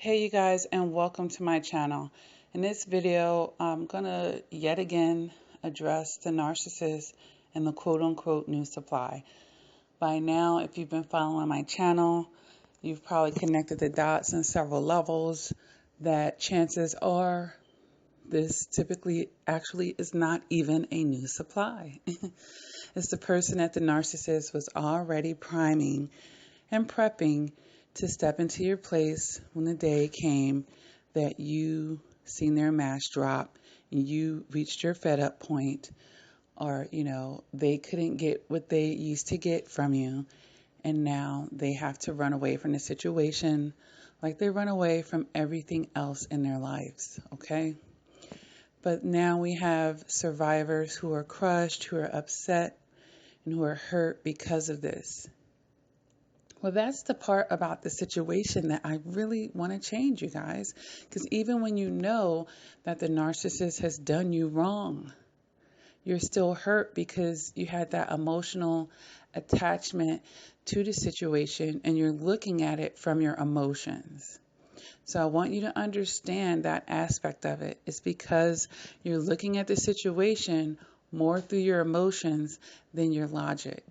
Hey you guys, and welcome to my channel. In this video, I'm gonna yet again address the narcissist and the quote-unquote new supply. By now, if you've been following my channel, you've probably connected the dots on several levels that chances are this typically actually is not even a new supply. It's the person that the narcissist was already priming and prepping to step into your place when the day came that you seen their mask drop and you reached your fed up point, or they couldn't get what they used to get from you, and now they have to run away from the situation like they run away from everything else in their lives. Okay, but now we have survivors who are crushed, who are upset, and who are hurt because of this. Well, that's the part about the situation that I really want to change, you guys. Because even when you know that the narcissist has done you wrong, you're still hurt because you had that emotional attachment to the situation and you're looking at it from your emotions. So I want you to understand that aspect of it. It's because you're looking at the situation more through your emotions than your logic.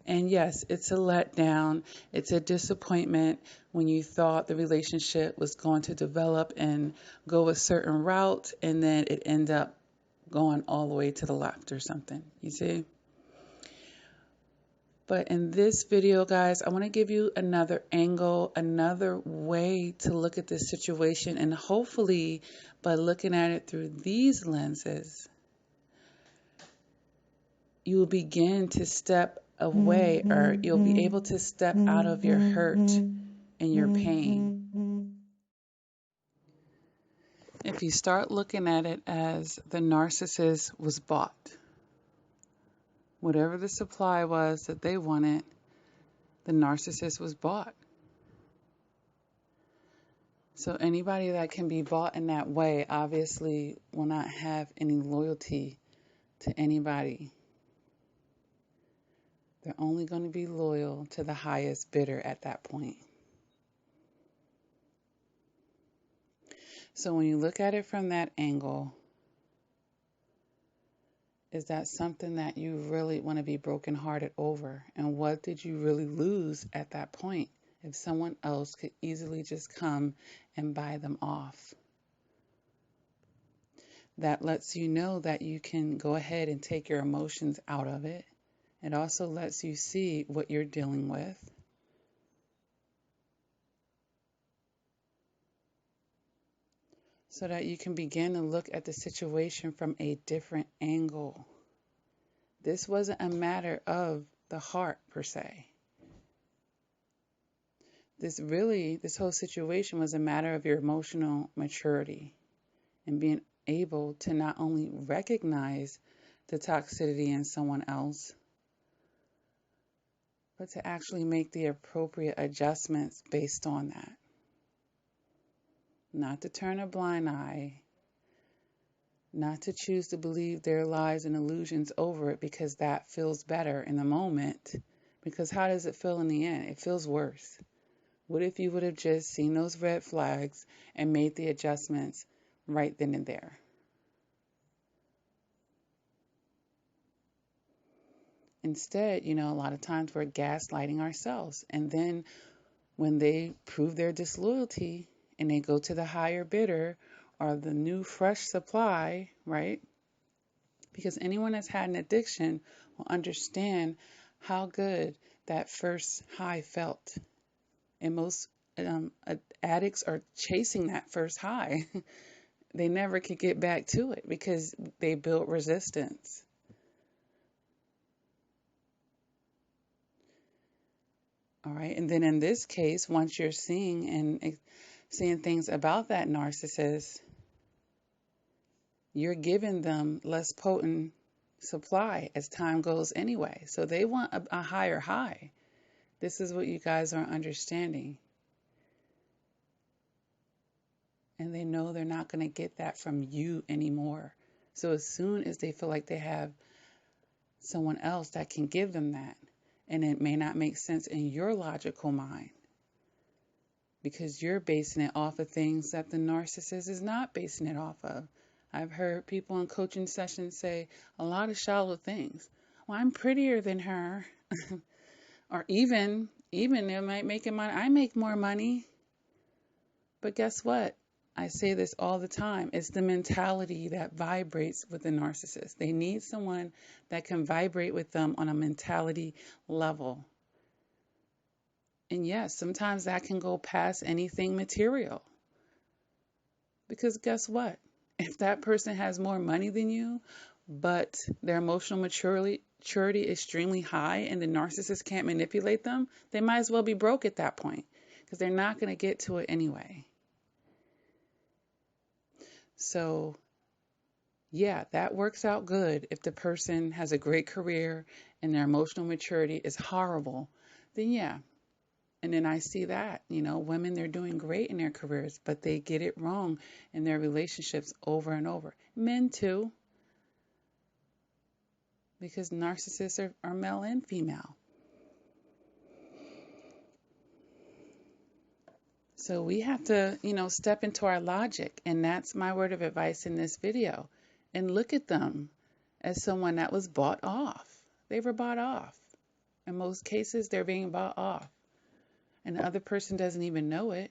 And yes, it's a letdown. It's a disappointment when you thought the relationship was going to develop and go a certain route, and then it ended up going all the way to the left or something, you see? But in this video, guys, I want to give you another angle, another way to look at this situation. And hopefully, by looking at it through these lenses, you will begin to step away, or you'll be able to step out of your hurt and your pain. If you start looking at it as the narcissist was bought, whatever the supply was that they wanted, the narcissist was bought. So anybody that can be bought in that way obviously will not have any loyalty to anybody. They're only going to be loyal to the highest bidder at that point. So when you look at it from that angle, is that something that you really want to be brokenhearted over? And what did you really lose at that point if someone else could easily just come and buy them off? That lets you know that you can go ahead and take your emotions out of it. It also lets you see what you're dealing with. So that you can begin to look at the situation from a different angle. This wasn't a matter of the heart per se. This whole situation was a matter of your emotional maturity and being able to not only recognize the toxicity in someone else, but to actually make the appropriate adjustments based on that. Not to turn a blind eye, not to choose to believe their lies and illusions over it because that feels better in the moment. Because how does it feel in the end? It feels worse. What if you would have just seen those red flags and made the adjustments right then and there? Instead, a lot of times we're gaslighting ourselves. And then when they prove their disloyalty and they go to the higher bidder or the new fresh supply, right? Because anyone that's had an addiction will understand how good that first high felt. And most addicts are chasing that first high. They never could get back to it because they built resistance. All right. And then in this case, once you're seeing things about that narcissist, you're giving them less potent supply as time goes anyway. So they want a higher high. This is what you guys are understanding. And they know they're not going to get that from you anymore. So as soon as they feel like they have someone else that can give them that, and it may not make sense in your logical mind, because you're basing it off of things that the narcissist is not basing it off of. I've heard people in coaching sessions say a lot of shallow things. Well, I'm prettier than her. Or even they might make money. I make more money. But guess what? I say this all the time. It's the mentality that vibrates with the narcissist. They need someone that can vibrate with them on a mentality level. And yes, sometimes that can go past anything material. Because guess what? If that person has more money than you, but their emotional maturity is extremely high and the narcissist can't manipulate them, they might as well be broke at that point because they're not going to get to it anyway. So, yeah, that works out good if the person has a great career and their emotional maturity is horrible, then yeah. And then I see that, women, they're doing great in their careers, but they get it wrong in their relationships over and over. Men too, because narcissists are male and female. So we have to, step into our logic. And that's my word of advice in this video. And look at them as someone that was bought off. They were bought off. In most cases, they're being bought off. And the other person doesn't even know it.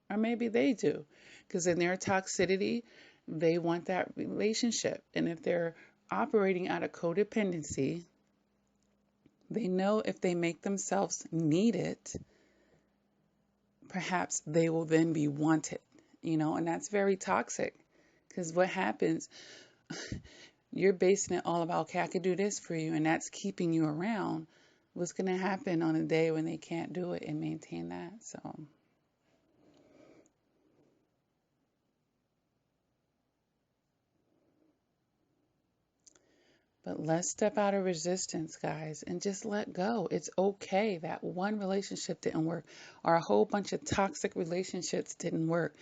Or maybe they do. Because in their toxicity, they want that relationship. And if they're operating out of codependency, they know if they make themselves need it, perhaps they will then be wanted, and that's very toxic. Because what happens, you're basing it all about, okay, I could do this for you, and that's keeping you around. What's going to happen on a day when they can't do it and maintain that? So, but let's step out of resistance, guys, and just let go. It's okay that one relationship didn't work, or a whole bunch of toxic relationships didn't work.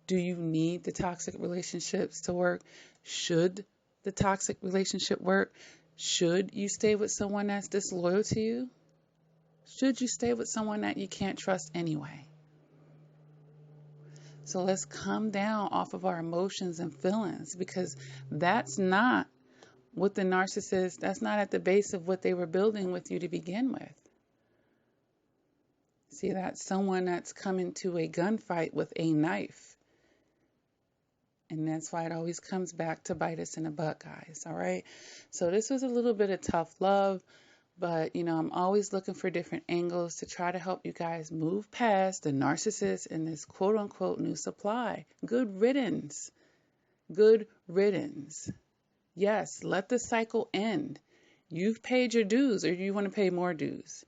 Do you need the toxic relationships to work? Should the toxic relationship work? Should you stay with someone that's disloyal to you? Should you stay with someone that you can't trust anyway? So let's come down off of our emotions and feelings, because that's not what the narcissist, that's not at the base of what they were building with you to begin with. See, that's someone that's coming to a gunfight with a knife. And that's why it always comes back to bite us in the butt, guys. All right. So this was a little bit of tough love, but, I'm always looking for different angles to try to help you guys move past the narcissist and this quote unquote new supply. Good riddance. Good riddance. Yes, let the cycle end. You've paid your dues, or you want to pay more dues?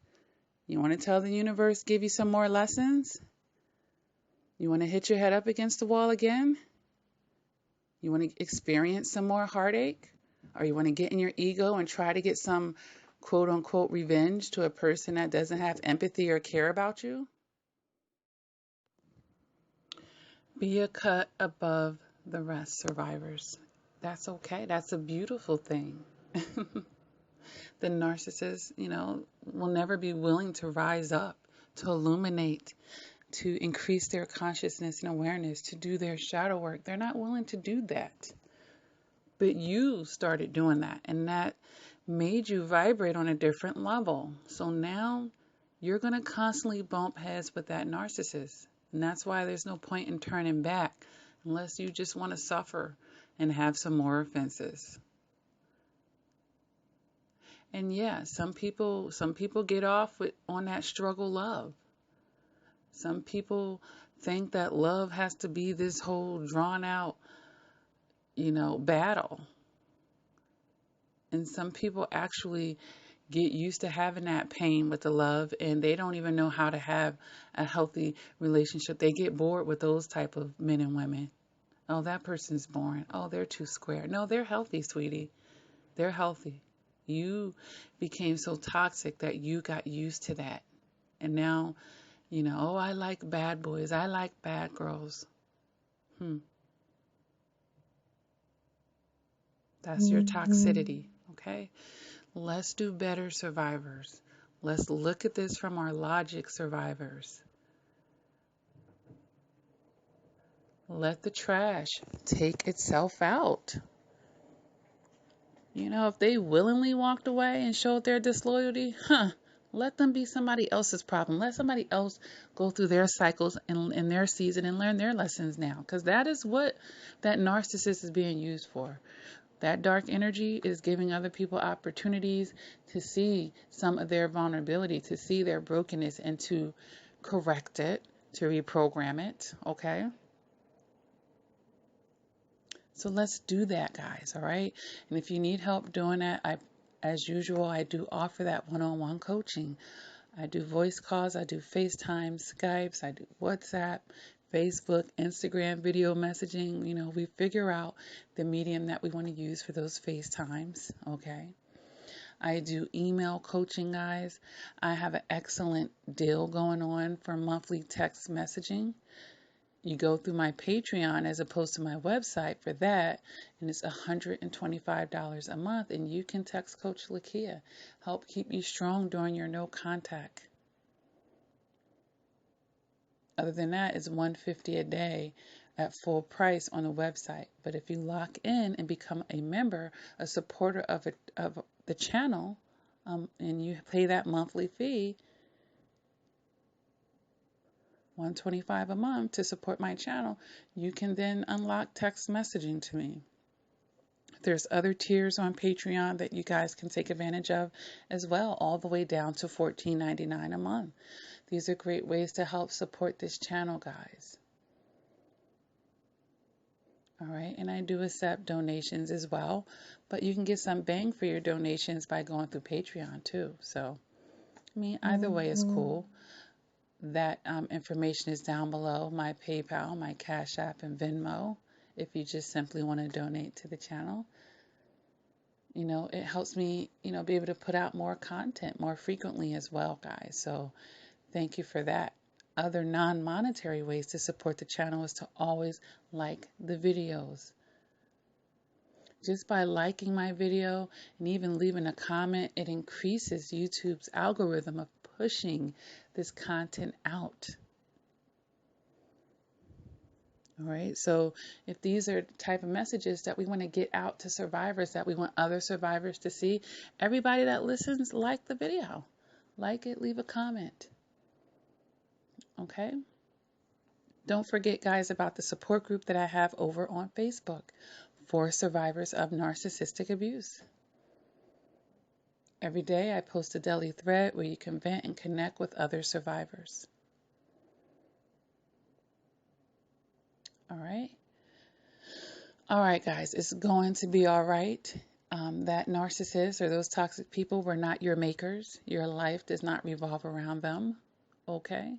You want to tell the universe, give you some more lessons? You want to hit your head up against the wall again? You want to experience some more heartache? Or you want to get in your ego and try to get some quote unquote revenge to a person that doesn't have empathy or care about you? Be a cut above the rest, survivors. That's okay. That's a beautiful thing. The narcissist, will never be willing to rise up, to illuminate, to increase their consciousness and awareness, to do their shadow work. They're not willing to do that. But you started doing that, and that made you vibrate on a different level. So now you're going to constantly bump heads with that narcissist. And that's why there's no point in turning back unless you just want to suffer and have some more offenses. And yeah, some people get off on that struggle love. Some people think that love has to be this whole drawn out, battle. And some people actually get used to having that pain with the love, and they don't even know how to have a healthy relationship. They get bored with those type of men and women. Oh, that person's boring. Oh, they're too square. No, they're healthy, sweetie. They're healthy. You became so toxic that you got used to that. And now, oh, I like bad boys. I like bad girls. That's your toxicity, okay? Let's do better, survivors. Let's look at this from our logic, survivors. Let the trash take itself out. You know, if they willingly walked away and showed their disloyalty, let them be somebody else's problem. Let somebody else go through their cycles in their season and learn their lessons now. Because that is what that narcissist is being used for. That dark energy is giving other people opportunities to see some of their vulnerability, to see their brokenness, and to correct it, to reprogram it, okay? So let's do that, guys, all right? And if you need help doing that, as usual, I do offer that one-on-one coaching. I do voice calls, I do FaceTime, Skypes, I do WhatsApp, Facebook, Instagram, video messaging. You know, we figure out the medium that we want to use for those FaceTimes, okay? I do email coaching, guys. I have an excellent deal going on for monthly text messaging. You go through my Patreon as opposed to my website for that, and it's $125 a month, and you can text Coach Lakia. Help keep you strong during your no contact. Other than that, it's $150 a day at full price on the website. But if you lock in and become a member, a supporter of the channel, and you pay that monthly fee, $125 a month to support my channel, you can then unlock text messaging to me. There's other tiers on Patreon that you guys can take advantage of as well, all the way down to $14.99 a month. These are great ways to help support this channel, guys. All right, and I do accept donations as well, but you can get some bang for your donations by going through Patreon too. So, I mean, either way is cool. That information is down below, my PayPal, my Cash App, and Venmo, if you just simply want to donate to the channel. You know, it helps me, you know, be able to put out more content more frequently as well, guys. So thank you for that. Other non-monetary ways to support the channel is to always like the videos. Just by liking my video and even leaving a comment, it increases YouTube's algorithm of pushing this content out. All right, so if these are the type of messages that we want to get out to survivors, that we want other survivors to see, everybody that listens, like the video. Like it, leave a comment. Okay? Don't forget, guys, about the support group that I have over on Facebook for survivors of narcissistic abuse. Every day I post a daily thread where you can vent and connect with other survivors. All right? All right, guys, it's going to be all right. That narcissist or those toxic people were not your makers. Your life does not revolve around them. Okay?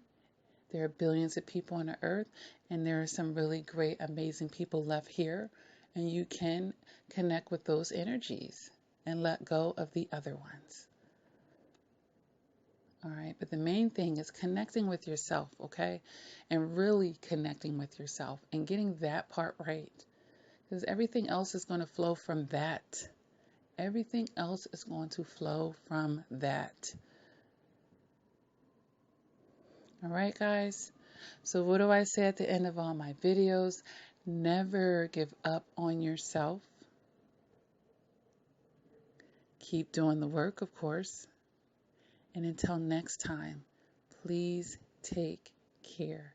There are billions of people on the earth, and there are some really great, amazing people left here, and you can connect with those energies and let go of the other ones. All right, but the main thing is connecting with yourself, okay? And really connecting with yourself and getting that part right. Because everything else is going to flow from that. Everything else is going to flow from that. All right, guys? So what do I say at the end of all my videos? Never give up on yourself. Keep doing the work, of course. And until next time, please take care.